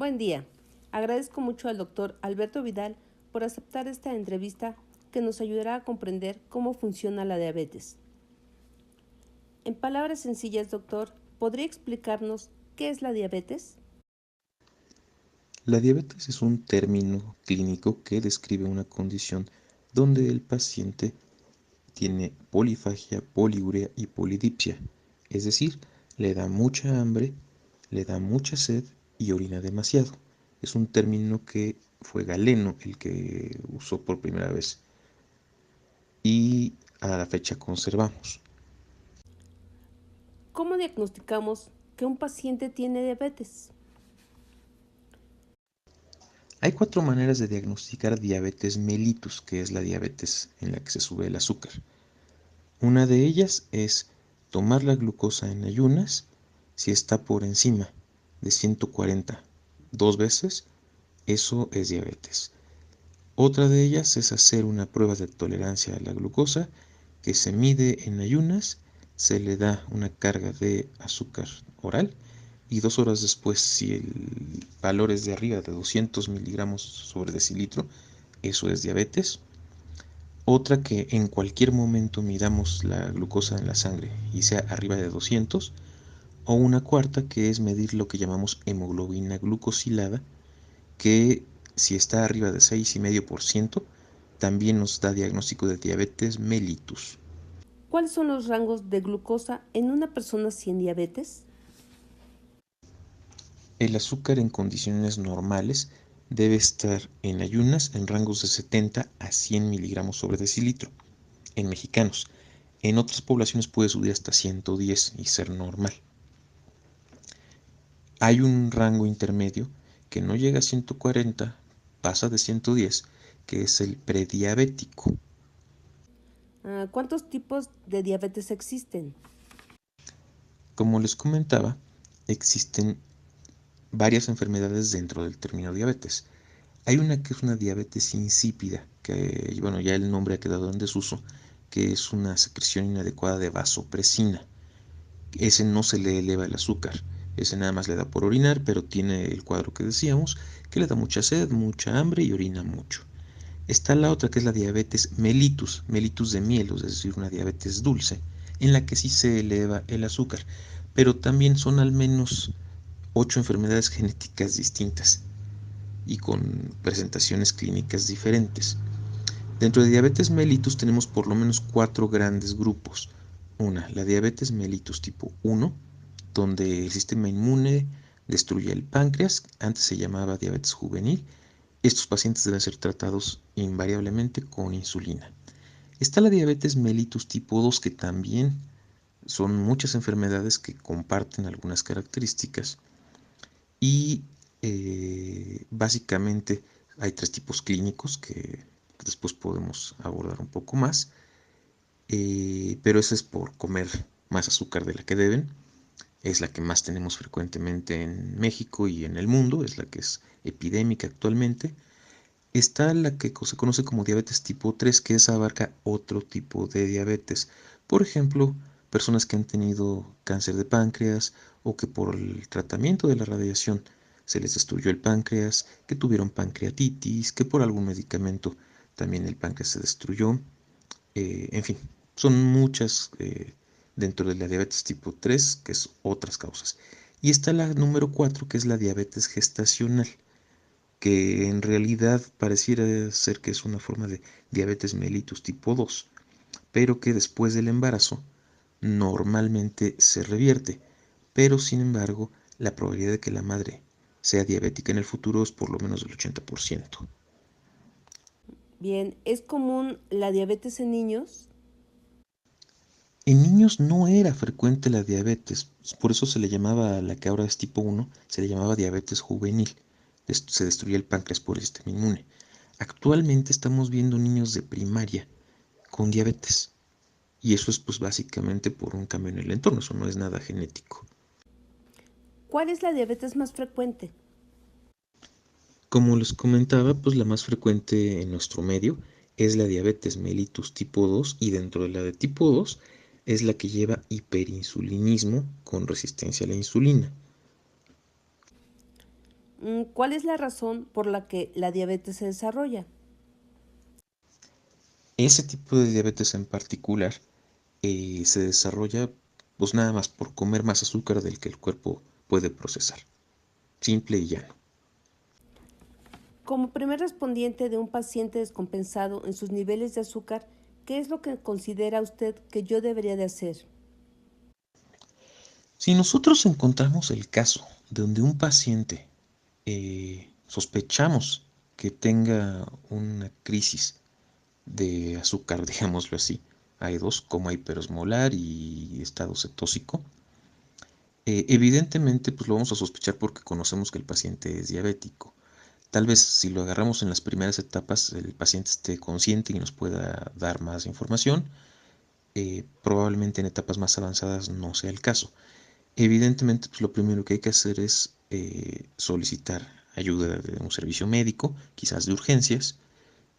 Buen día. Agradezco mucho al doctor Alberto Vidal por aceptar esta entrevista que nos ayudará a comprender cómo funciona la diabetes. En palabras sencillas, doctor, ¿podría explicarnos qué es la diabetes? La diabetes es un término clínico que describe una condición donde el paciente tiene polifagia, poliuria y polidipsia, es decir, le da mucha hambre, le da mucha sed y orina demasiado. Es un término que fue Galeno el que usó por primera vez y a la fecha conservamos. ¿Cómo diagnosticamos que un paciente tiene diabetes? Hay cuatro maneras de diagnosticar diabetes mellitus, que es la diabetes en la que se sube el azúcar. Una de ellas es tomar la glucosa en ayunas si está por encima de 140 dos veces, eso es diabetes. Otra de ellas es hacer una prueba de tolerancia a la glucosa que se mide en ayunas, se le da una carga de azúcar oral y 2 horas después, si el valor es de arriba de 200 miligramos sobre decilitro, eso es diabetes. Otra que en cualquier momento midamos la glucosa en la sangre y sea arriba de 200. O una cuarta que es medir lo que llamamos hemoglobina glucosilada, que si está arriba de 6,5% también nos da diagnóstico de diabetes mellitus. ¿Cuáles son los rangos de glucosa en una persona sin diabetes? El azúcar en condiciones normales debe estar en ayunas en rangos de 70 a 100 miligramos sobre decilitro en mexicanos. En otras poblaciones puede subir hasta 110 y ser normal. Hay un rango intermedio que no llega a 140, pasa de 110, que es el prediabético. ¿Cuántos tipos de diabetes existen? Como les comentaba, existen varias enfermedades dentro del término diabetes. Hay una que es una diabetes insípida, que bueno, ya el nombre ha quedado en desuso, que es una secreción inadecuada de vasopresina. Ese no se le eleva el azúcar, ese nada más le da por orinar, pero tiene el cuadro que decíamos, que le da mucha sed, mucha hambre y orina mucho. Está la otra que es la diabetes mellitus, mellitus de miel, es decir, una diabetes dulce, en la que sí se eleva el azúcar, pero también son al menos 8 enfermedades genéticas distintas y con presentaciones clínicas diferentes. Dentro de diabetes mellitus tenemos por lo menos 4 grandes grupos. Una, la diabetes mellitus tipo 1, donde el sistema inmune destruye el páncreas, antes se llamaba diabetes juvenil. Estos pacientes deben ser tratados invariablemente con insulina. Está la diabetes mellitus tipo 2, que también son muchas enfermedades que comparten algunas características y básicamente hay 3 tipos clínicos que después podemos abordar un poco más, pero eso es por comer más azúcar de la que deben. Es la que más tenemos frecuentemente en México y en el mundo, es la que es epidémica actualmente. Está la que se conoce como diabetes tipo 3, que esa abarca otro tipo de diabetes. Por ejemplo, personas que han tenido cáncer de páncreas o que por el tratamiento de la radiación se les destruyó el páncreas, que tuvieron pancreatitis, que por algún medicamento también el páncreas se destruyó. En fin, son muchas dentro de la diabetes tipo 3, que es otras causas. Y está la número 4, que es la diabetes gestacional, que en realidad pareciera ser que es una forma de diabetes mellitus tipo 2, pero que después del embarazo normalmente se revierte, pero sin embargo la probabilidad de que la madre sea diabética en el futuro es por lo menos del 80%. Bien, ¿es común la diabetes en niños? En niños no era frecuente la diabetes, por eso se le llamaba a la que ahora es tipo 1, se le llamaba diabetes juvenil. Se destruía el páncreas por el sistema inmune. Actualmente estamos viendo niños de primaria con diabetes. Y eso es pues básicamente por un cambio en el entorno, eso no es nada genético. ¿Cuál es la diabetes más frecuente? Como les comentaba, pues la más frecuente en nuestro medio es la diabetes mellitus tipo 2 y dentro de la de tipo 2 es la que lleva hiperinsulinismo con resistencia a la insulina. ¿Cuál es la razón por la que la diabetes se desarrolla? Ese tipo de diabetes en particular se desarrolla pues nada más por comer más azúcar del que el cuerpo puede procesar. Simple y llano. Como primer respondiente de un paciente descompensado en sus niveles de azúcar, ¿qué es lo que considera usted que yo debería de hacer? Si nosotros encontramos el caso de donde un paciente sospechamos que tenga una crisis de azúcar, digámoslo así, hay dos, coma hiperosmolar y estado cetósico, evidentemente pues lo vamos a sospechar porque conocemos que el paciente es diabético. Tal vez si lo agarramos en las primeras etapas, el paciente esté consciente y nos pueda dar más información. Probablemente en etapas más avanzadas no sea el caso. Evidentemente, pues lo primero que hay que hacer es solicitar ayuda de un servicio médico, quizás de urgencias,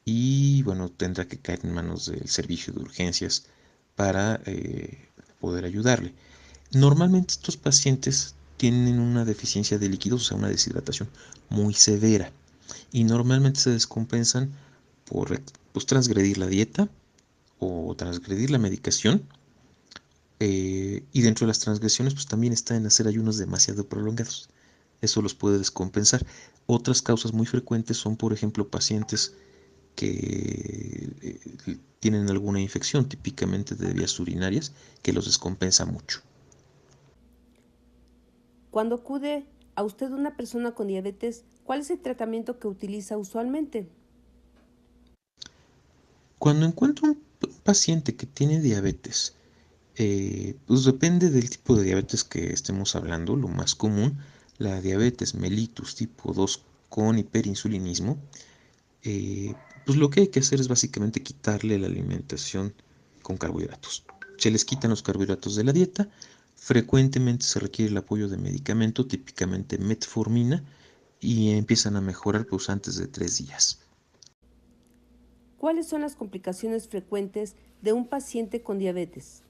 y bueno, tendrá que caer en manos del servicio de urgencias para poder ayudarle. Normalmente estos pacientes tienen una deficiencia de líquidos, o sea, una deshidratación muy severa, y normalmente se descompensan por pues, transgredir la dieta o transgredir la medicación. Y dentro de las transgresiones, pues también está en hacer ayunos demasiado prolongados. Eso los puede descompensar. Otras causas muy frecuentes son, por ejemplo, pacientes que tienen alguna infección, típicamente de vías urinarias, que los descompensa mucho. Cuando acude a usted una persona con diabetes, ¿cuál es el tratamiento que utiliza usualmente? Cuando encuentro un paciente que tiene diabetes, pues depende del tipo de diabetes que estemos hablando. Lo más común, la diabetes mellitus tipo 2 con hiperinsulinismo, pues lo que hay que hacer es básicamente quitarle la alimentación con carbohidratos. Se les quitan los carbohidratos de la dieta. Frecuentemente se requiere el apoyo de medicamento, típicamente metformina, y empiezan a mejorar pues antes de 3 días. ¿Cuáles son las complicaciones frecuentes de un paciente con diabetes?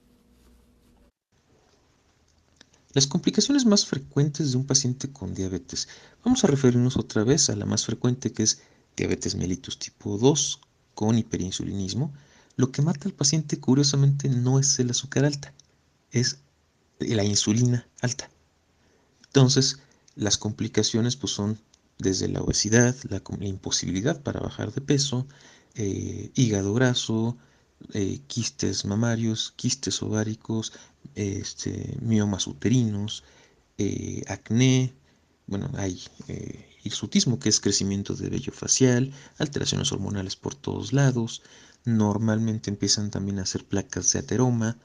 Las complicaciones más frecuentes de un paciente con diabetes. Vamos a referirnos otra vez a la más frecuente, que es diabetes mellitus tipo 2 con hiperinsulinismo. Lo que mata al paciente curiosamente no es el azúcar alta, es la insulina alta. Entonces, las complicaciones pues son desde la obesidad, la imposibilidad para bajar de peso, hígado graso, quistes mamarios, quistes ováricos, miomas uterinos, acné, bueno, hay hirsutismo, que es crecimiento de vello facial, alteraciones hormonales por todos lados, normalmente empiezan también a hacer placas de ateroma,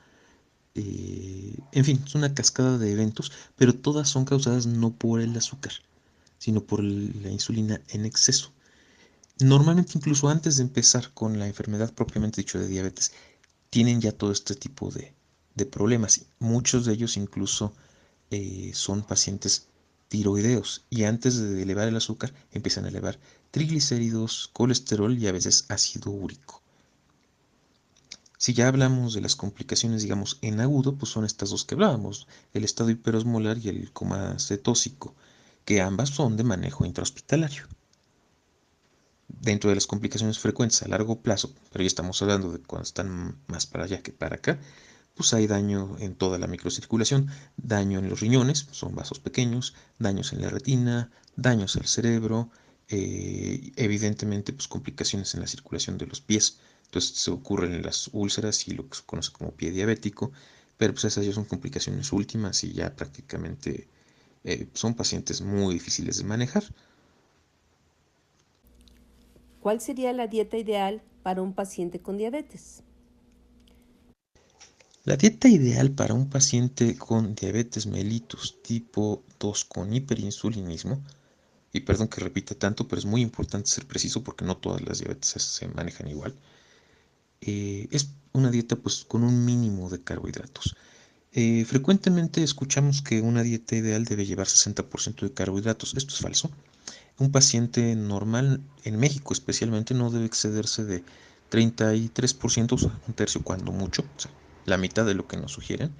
en fin, es una cascada de eventos, pero todas son causadas no por el azúcar, sino por la insulina en exceso. Normalmente incluso antes de empezar con la enfermedad propiamente dicho de diabetes, tienen ya todo este tipo de problemas. Muchos de ellos incluso son pacientes tiroideos y antes de elevar el azúcar empiezan a elevar triglicéridos, colesterol y a veces ácido úrico. Si ya hablamos de las complicaciones, digamos, en agudo, pues son estas dos que hablábamos, el estado hiperosmolar y el coma cetósico, que ambas son de manejo intrahospitalario. Dentro de las complicaciones frecuentes a largo plazo, pero ya estamos hablando de cuando están más para allá que para acá, pues hay daño en toda la microcirculación, daño en los riñones, son vasos pequeños, daños en la retina, daños al cerebro, evidentemente pues complicaciones en la circulación de los pies. Entonces se ocurren las úlceras y lo que se conoce como pie diabético, pero pues esas ya son complicaciones últimas y ya prácticamente son pacientes muy difíciles de manejar. ¿Cuál sería la dieta ideal para un paciente con diabetes? La dieta ideal para un paciente con diabetes mellitus tipo 2 con hiperinsulinismo, y perdón que repita tanto, pero es muy importante ser preciso porque no todas las diabetes se manejan igual, es una dieta pues con un mínimo de carbohidratos. Frecuentemente escuchamos que una dieta ideal debe llevar 60% de carbohidratos. Esto es falso. Un paciente normal, en México especialmente, no debe excederse de 33%, o sea, un tercio cuando mucho, o sea, la mitad de lo que nos sugieren.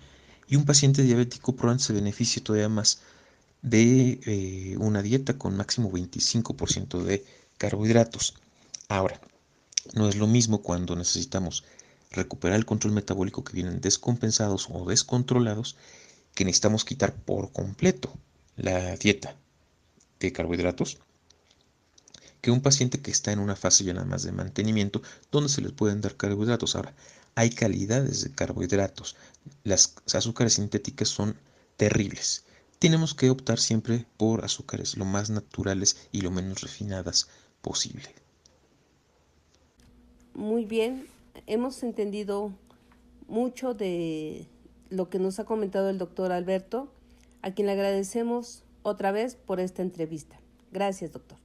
Y un paciente diabético probablemente se beneficie todavía más de una dieta con máximo 25% de carbohidratos. Ahora, no es lo mismo cuando necesitamos recuperar el control metabólico que vienen descompensados o descontrolados, que necesitamos quitar por completo la dieta de carbohidratos, que un paciente que está en una fase ya nada más de mantenimiento, donde se les pueden dar carbohidratos. Ahora, hay calidades de carbohidratos. Las azúcares sintéticas son terribles. Tenemos que optar siempre por azúcares lo más naturales y lo menos refinadas posible. Muy bien, hemos entendido mucho de lo que nos ha comentado el doctor Alberto, a quien le agradecemos otra vez por esta entrevista. Gracias, doctor.